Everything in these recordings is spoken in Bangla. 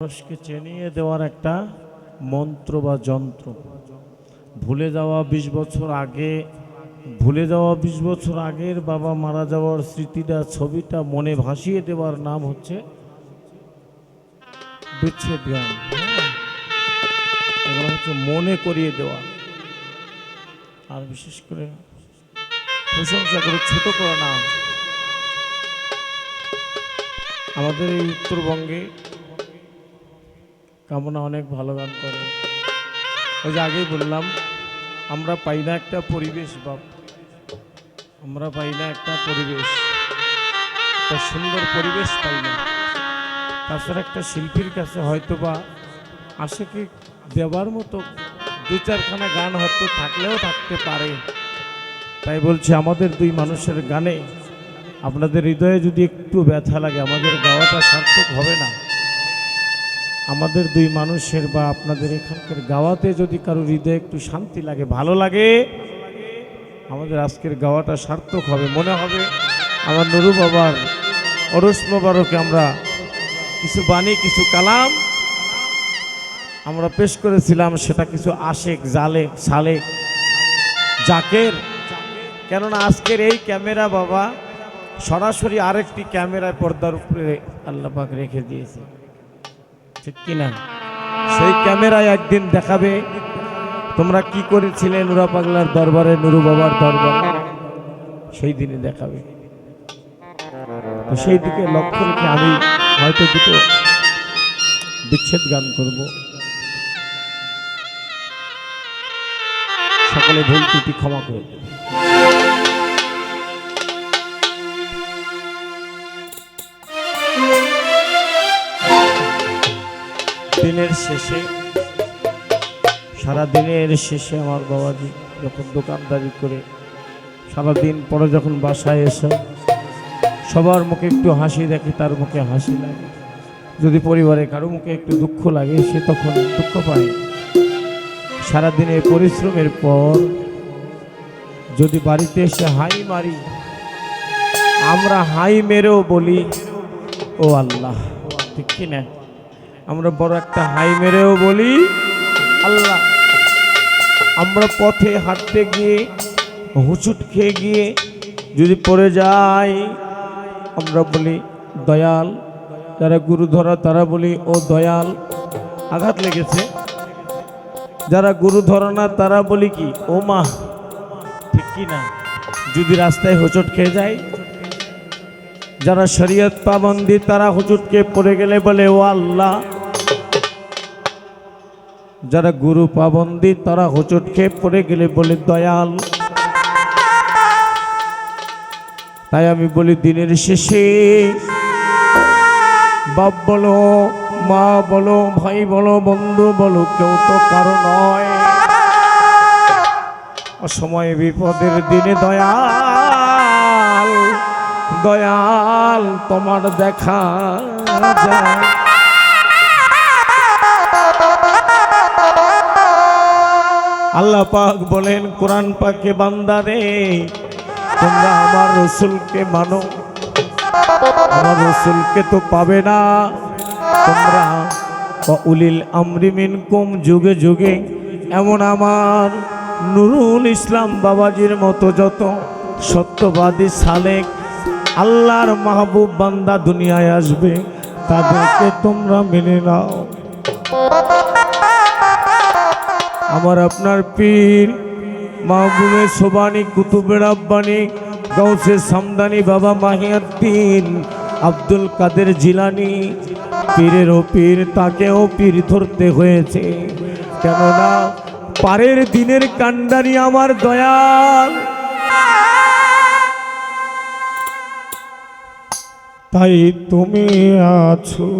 মানুষকে চেনিয়ে দেওয়ার একটা মন্ত্র বা যন্ত্র। ভুলে যাওয়া 20 বছর আগে, ভুলে যাওয়া 20 বছর আগের বাবা মারা যাওয়ার স্মৃতিটা, ছবিটা মনে ভাসিয়ে দেওয়ার নাম হচ্ছে বিচ্ছেদ গান। এগুলো হচ্ছে মনে করিয়ে দেওয়া। আর বিশেষ করে প্রশংসা করে ছোট করে না। আমাদের এই উত্তরবঙ্গে কামনা অনেক ভালো গান করে। ওই যে আগেই বললাম, আমরা পাই না একটা পরিবেশ, বাপ আমরা পাই না একটা পরিবেশ, একটা সুন্দর পরিবেশ পাই না। তাছাড়া একটা শিল্পীর কাছে হয়তো বা আশেকে দেবার মতো 2-4খানা গান হয়তো থাকলেও থাকতে পারে। তাই বলছি, আমাদের দুই মানুষের গানে আপনাদের হৃদয়ে যদি একটু ব্যথা লাগে, আমাদের গাওয়াটা সার্থক হবে না। আমাদের দুই মানুষের বা আপনাদের এখানকার গাওয়াতে যদি কারো হৃদয়ে একটু শান্তি লাগে, ভালো লাগে, আমাদের আজকের গাওয়াটা সার্থক হবে। মনে হবে আমার নুরু বাবার অরস মোবারকে আমরা কিছু বাণী, কিছু কালাম আমরা পেশ করেছিলাম, সেটা কিছু আশেক, জালেক, সালেক, জাকের। কেননা আজকের এই ক্যামেরা বাবা সরাসরি আরেকটি ক্যামেরায় পর্দার উপরে আল্লাহ পাক রেখে দিয়েছে, ঠিক কিনা? সেই ক্যামেরায় একদিন দেখাবে তোমরা কি করেছিলে নুরা পাগলার দরবারে, নুরু বাবার দরবারে, সেই দিনে দেখাবে। তো সেই দিকে লক্ষ্য রেখে আমি হয়তো দুটো বিচ্ছেদ গান করব। সকলে ভুল ত্রুটি ক্ষমা করে দেবে। দিনের শেষে, সারা দিনের শেষে আমার বাবাজি যখন দোকানদারি করে সারাদিন পরে যখন বাসায় এসে সবার মুখে একটু হাসি দেখে, তার মুখে হাসি লাগে। যদি পরিবারে কারো মুখে একটু দুঃখ লাগে, সে তখন দুঃখ পায়। সারাদিনের পরিশ্রমের পর যদি বাড়িতে এসে হাই মারি, আমরা হাই মেরেও বলি ও আল্লাহ, ঠিক কিনা? আমরা বড় একটা হাই মেরেও বলি আল্লাহ। আমরা পথে হাঁটতে গিয়ে হুঁচুট খেয়ে গিয়ে যদি পড়ে যাই, আমরা বলি দয়াল। যারা গুরু ধরা তারা বলি ও দয়াল, আঘাত লেগেছে। যারা গুরু ধরা না তারা বলি কি ও মা, ঠিক কি না? যদি রাস্তায় হোঁচট খেয়ে যায়, যারা শরীয়ত পাবন্দি তারা হুজুট খেয়ে পড়ে গেলে বলে ও আল্লাহ। যারা গুরু পাবন্দি তারা হোঁচট খেয়ে পড়ে গেলে বলে দয়াল। তাই আমি বলি, দিনের শেষে বাপ বলো, মা বলো, ভাই বলো, বন্ধু বলো, কেউ তো কারো নয়। অসময়ে বিপদের দিনে দয়াল, দয়াল তোমার দেখা যায়। আল্লাহ পাক বলেন কোরআন পাকে, বান্দারে তোমরা আমার রসুলকে মানো, আমার রসুলকে তো পাবে না তোমরা। উলিল আমরি মিনকুম, যুগে যুগে এমন আমার নুরুল ইসলাম বাবাজির মতো যত সত্যবাদী সালেক আল্লাহর মাহবুব বান্দা দুনিয়ায় আসবে, তাদেরকে তোমরা মেনে নাও। আমার আপনার পীর মাহবুবে সোবানি, কুতুবে রাব্বানি, গাউসে সামদানি বাবা মাহিউদ্দিন আব্দুল কাদের জিলানি, পীরেরও পীর, তাকেও পীর ধরতে হয়েছে। কেননা পারের দিনের কান্ডারি আমার দয়াল। তাই তুমি আছো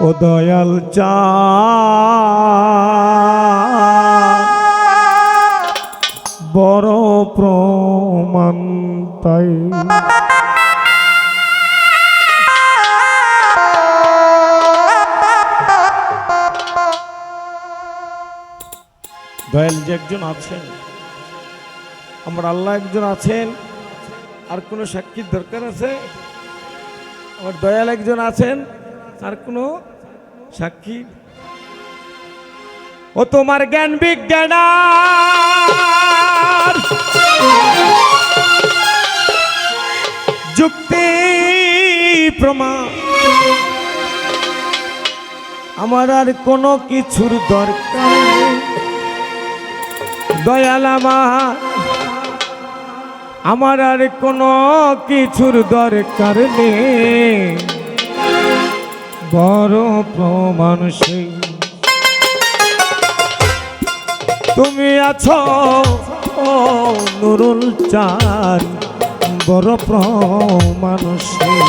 ও দয়াল চা, বড় প্রমাণ। তাই দয়াল যে একজন আছেন, আমার আল্লাহ একজন আছেন, আর কোনো সাক্ষীর দরকার আছে? আমার দয়াল একজন আছেন, আর কোনো সাক্ষী? ও তোমার জ্ঞান বিজ্ঞান যুক্তি প্রমাণ আমার আর কোনো কিছুর দরকার নেই। দয়াল আমার আর কোনো কিছুর দরকার নেই। বড় প্রমাণ সেই তুমি আছো ও নুরুল চাঁদ, বড় প্রমাণ সেই।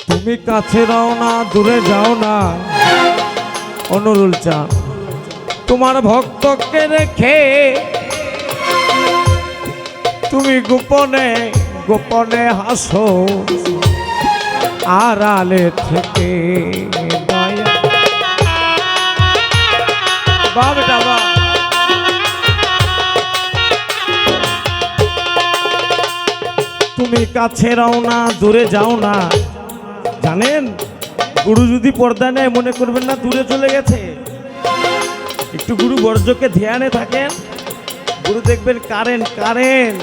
তুমি কাছে রাও না, দূরে যাও না নুরুল চাঁদ, তোমার ভক্তকে রেখে তুমি গোপনে গোপনে হাসো আড়ালে থেকে। তুমি কাছে রাও না, দূরে যাও না। জানেন, গুরু যদি পর্দা নেয় মনে করবেন না দূরে চলে গেছে। একটু গুরু বর্জকে ধ্যানে থাকেন, গুরু দেখবেন কারেন্ট কারেন্ট।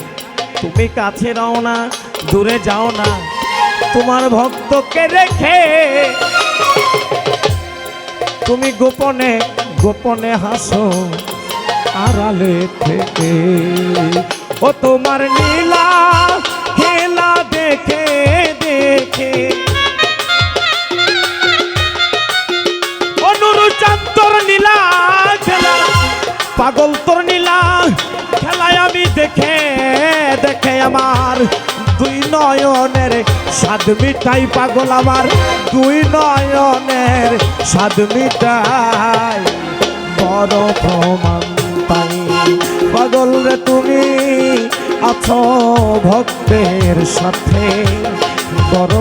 তুমি কাছে রাও না, দূরে যাও না, তোমার ভক্তকে রেখে তুমি গোপনে গোপনে হাসো আড়ালে থেকে। ও তোমার নীলা খেলা দেখে দেখে তোর নীলা খেলা, পাগল তোর নীলা খেলায় আমি দেখে দেখে আমার দুই নয়নের স্বাদ মিটাই। পাগল আমার দুই নয়নের স্বাদ মিটাই, বড় প্রমাণ পাই। পাগল রে তুমি আছো ভক্তের সাথে, বড়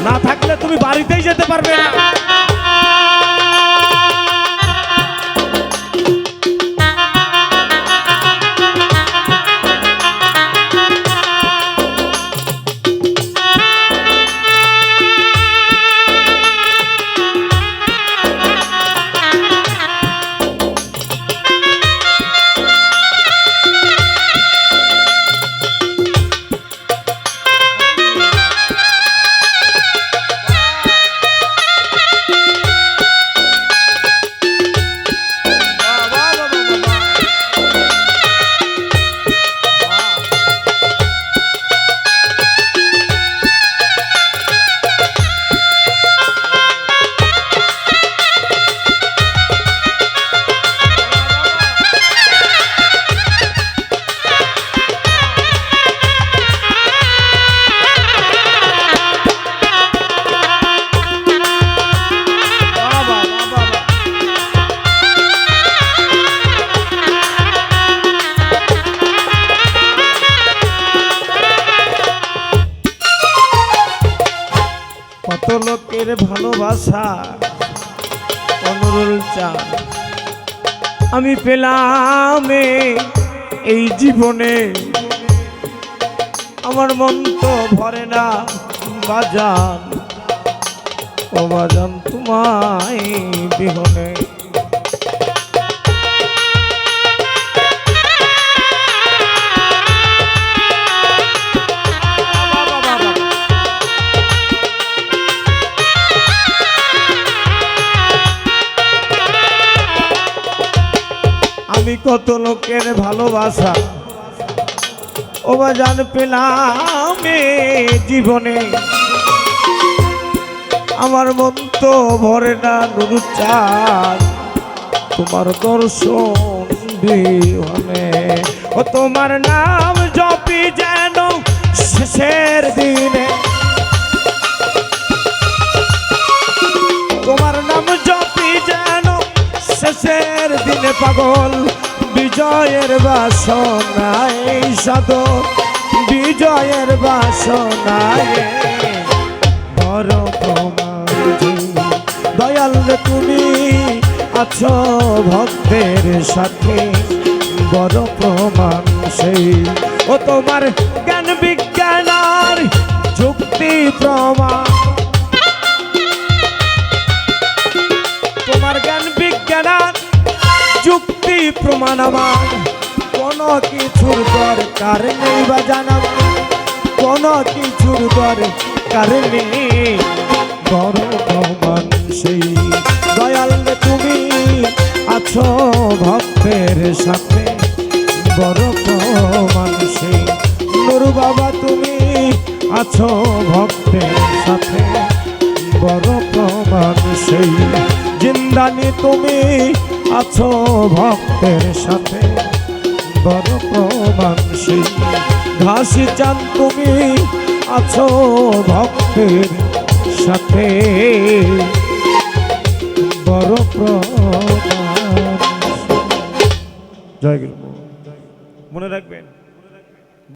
না থাকলে তুমি বাড়িতেই যেতে পারবে না। কত লোকের ভালোবাসা নুরুল চাঁদ আমি পেলাম এই জীবনে। আমার মন তো ভরে না বাজান, ও বাজান তোমায় বিহনে। কত লোকের ভালোবাসা ও বাজান পেলাম এ জীবনে, আমার মন তো ভরে না নুরুচাঁদ তোমার দর্শন বিহনে। ও তোমার নাম জপি যেন শেষের দিনে, তোমার নাম জপি যেন শেষের দিনে, পাগল বিজয়ের বাসনায় সাধক বিজয়ের বাসনায় বড় প্রমাণ দয়াল তুমি আছো ভক্তের সাথে, বড় প্রমাণ সেই। ও তোমার জ্ঞান বিজ্ঞান আর যুক্তি প্রমাণ, তোমার জ্ঞান বিজ্ঞান আর যুক্তি প্রমাণ, আমার কোনো কিছুর দরকার নেই বা জানাবো, কোনো কিছুর দরকার নেই, বড় প্রমাণ সেই। দয়াল তুমি আছো ভক্তের সাথে, বড় প্রমাণ সেই। নুরু বাবা তুমি আছো ভক্তের সাথে, বড় প্রমাণ সেই। জিন্দানি তুমি আছো ভক্তের সাথে, বড় প্রমাণ সেই। ঘাসি চাঁদ তুমি আছো ভক্তের সাথে, বড় প্রমাণ। জয় গুরু। মনে রাখবেন।